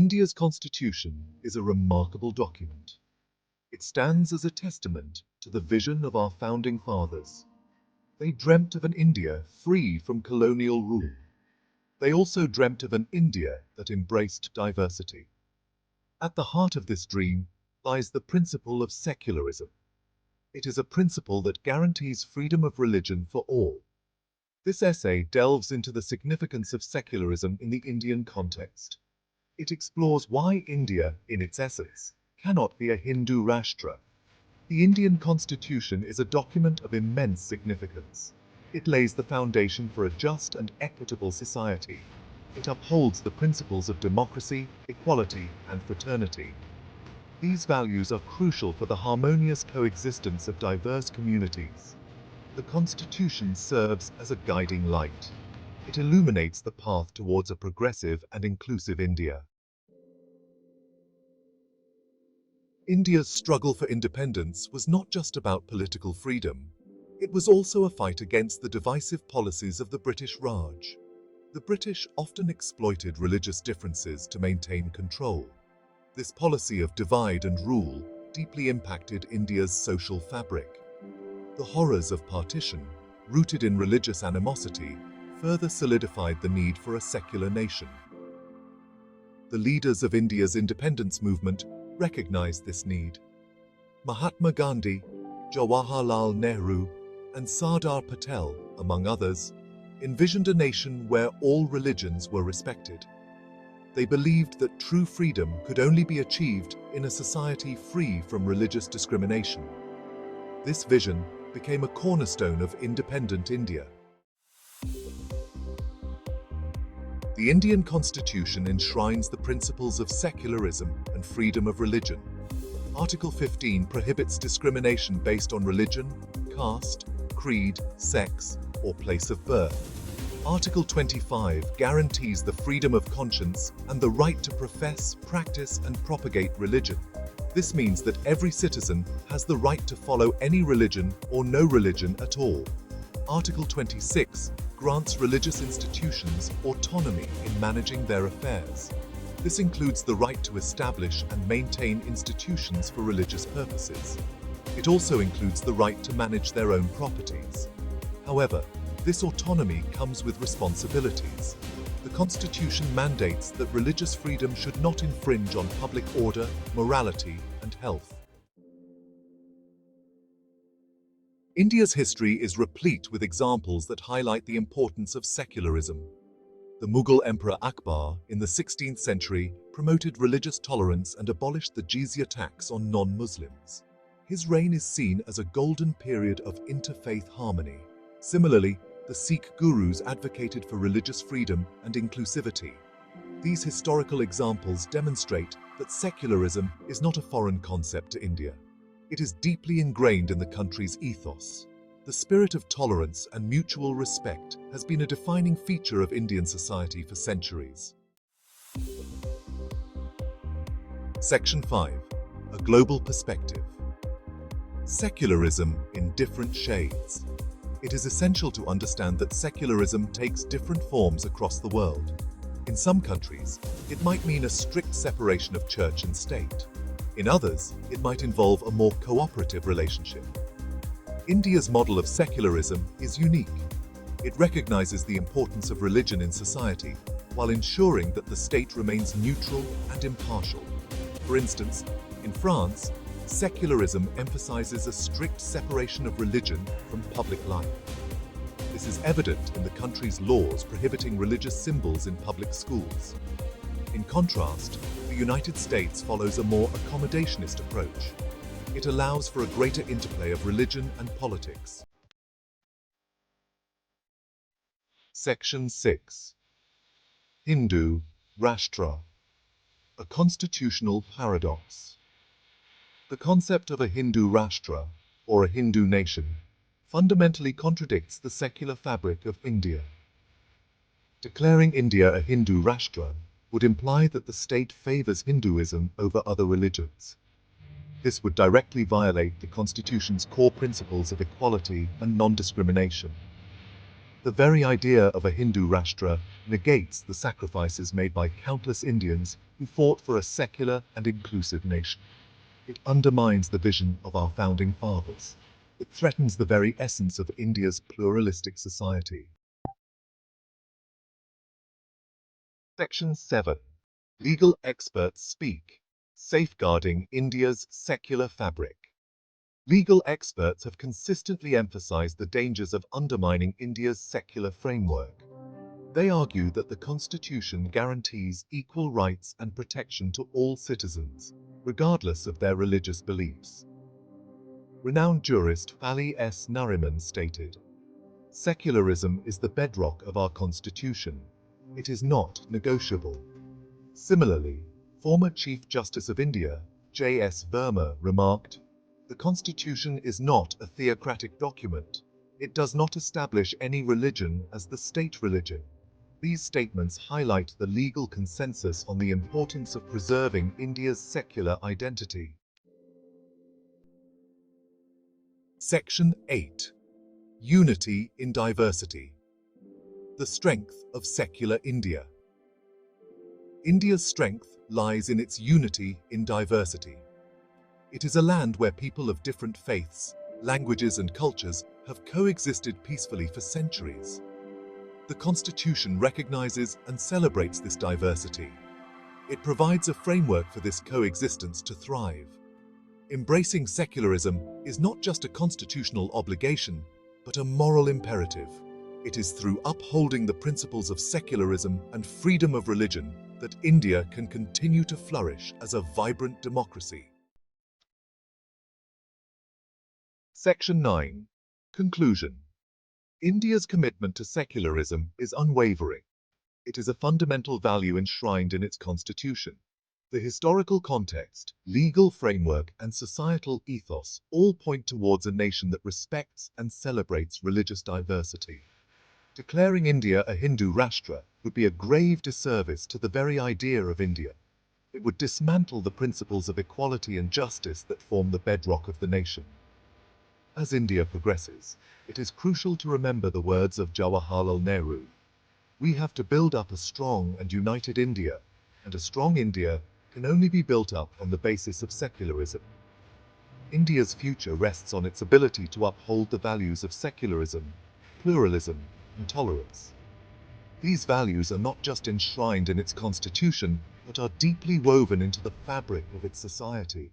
India's constitution is a remarkable document. It stands as a testament to the vision of our founding fathers. They dreamt of an India free from colonial rule. They also dreamt of an India that embraced diversity. At the heart of this dream lies the principle of secularism. It is a principle that guarantees freedom of religion for all. This essay delves into the significance of secularism in the Indian context. It explores why India, in its essence, cannot be a Hindu Rashtra. The Indian Constitution is a document of immense significance. It lays the foundation for a just and equitable society. It upholds the principles of democracy, equality, and fraternity. These values are crucial for the harmonious coexistence of diverse communities. The Constitution serves as a guiding light. It illuminates the path towards a progressive and inclusive India. India's struggle for independence was not just about political freedom. It was also a fight against the divisive policies of the British Raj. The British often exploited religious differences to maintain control. This policy of divide and rule deeply impacted India's social fabric. The horrors of partition, rooted in religious animosity, further solidified the need for a secular nation. The leaders of India's independence movement recognized this need. Mahatma Gandhi, Jawaharlal Nehru, and Sardar Patel, among others, envisioned a nation where all religions were respected. They believed that true freedom could only be achieved in a society free from religious discrimination. This vision became a cornerstone of independent India. The Indian Constitution enshrines the principles of secularism and freedom of religion. Article 15 prohibits discrimination based on religion, caste, creed, sex, or place of birth. Article 25 guarantees the freedom of conscience and the right to profess, practice, and propagate religion. This means that every citizen has the right to follow any religion or no religion at all. Article 26 grants religious institutions autonomy in managing their affairs. This includes the right to establish and maintain institutions for religious purposes. It also includes the right to manage their own properties. However, this autonomy comes with responsibilities. The Constitution mandates that religious freedom should not infringe on public order, morality, and health. India's history is replete with examples that highlight the importance of secularism. The Mughal Emperor Akbar, in the 16th century, promoted religious tolerance and abolished the jizya tax on non-Muslims. His reign is seen as a golden period of interfaith harmony. Similarly, the Sikh gurus advocated for religious freedom and inclusivity. These historical examples demonstrate that secularism is not a foreign concept to India. It is deeply ingrained in the country's ethos. The spirit of tolerance and mutual respect has been a defining feature of Indian society for centuries. Section 5. A global perspective. Secularism in different shades. It is essential to understand that secularism takes different forms across the world. In some countries, it might mean a strict separation of church and state. In others, it might involve a more cooperative relationship. India's model of secularism is unique. It recognizes the importance of religion in society, while ensuring that the state remains neutral and impartial. For instance, in France, secularism emphasizes a strict separation of religion from public life. This is evident in the country's laws prohibiting religious symbols in public schools. In contrast, the United States follows a more accommodationist approach. It allows for a greater interplay of religion and politics. Section 6. Hindu Rashtra. A constitutional paradox. The concept of a Hindu Rashtra, or a Hindu nation, fundamentally contradicts the secular fabric of India. Declaring India a Hindu Rashtra would imply that the state favors Hinduism over other religions. This would directly violate the Constitution's core principles of equality and non-discrimination. The very idea of a Hindu Rashtra negates the sacrifices made by countless Indians who fought for a secular and inclusive nation. It undermines the vision of our founding fathers. It threatens the very essence of India's pluralistic society. Section 7. Legal experts speak. Safeguarding India's secular fabric. Legal experts have consistently emphasized the dangers of undermining India's secular framework. They argue that the Constitution guarantees equal rights and protection to all citizens, regardless of their religious beliefs. Renowned jurist Fali S. Nariman stated, "Secularism is the bedrock of our Constitution. It is not negotiable." Similarly, former Chief Justice of India, J.S. Verma, remarked, "The Constitution is not a theocratic document. It does not establish any religion as the state religion." These statements highlight the legal consensus on the importance of preserving India's secular identity. Section 8. Unity in Diversity. The strength of secular India. India's strength lies in its unity in diversity. It is a land where people of different faiths, languages and cultures have coexisted peacefully for centuries. The Constitution recognizes and celebrates this diversity. It provides a framework for this coexistence to thrive. Embracing secularism is not just a constitutional obligation, but a moral imperative. It is through upholding the principles of secularism and freedom of religion that India can continue to flourish as a vibrant democracy. Section 9. Conclusion. India's commitment to secularism is unwavering. It is a fundamental value enshrined in its constitution. The historical context, legal framework, and societal ethos all point towards a nation that respects and celebrates religious diversity. Declaring India a Hindu Rashtra would be a grave disservice to the very idea of India. It would dismantle the principles of equality and justice that form the bedrock of the nation. As India progresses, it is crucial to remember the words of Jawaharlal Nehru. "We have to build up a strong and united India, and a strong India can only be built up on the basis of secularism." India's future rests on its ability to uphold the values of secularism, pluralism, and tolerance. These values are not just enshrined in its constitution, but are deeply woven into the fabric of its society.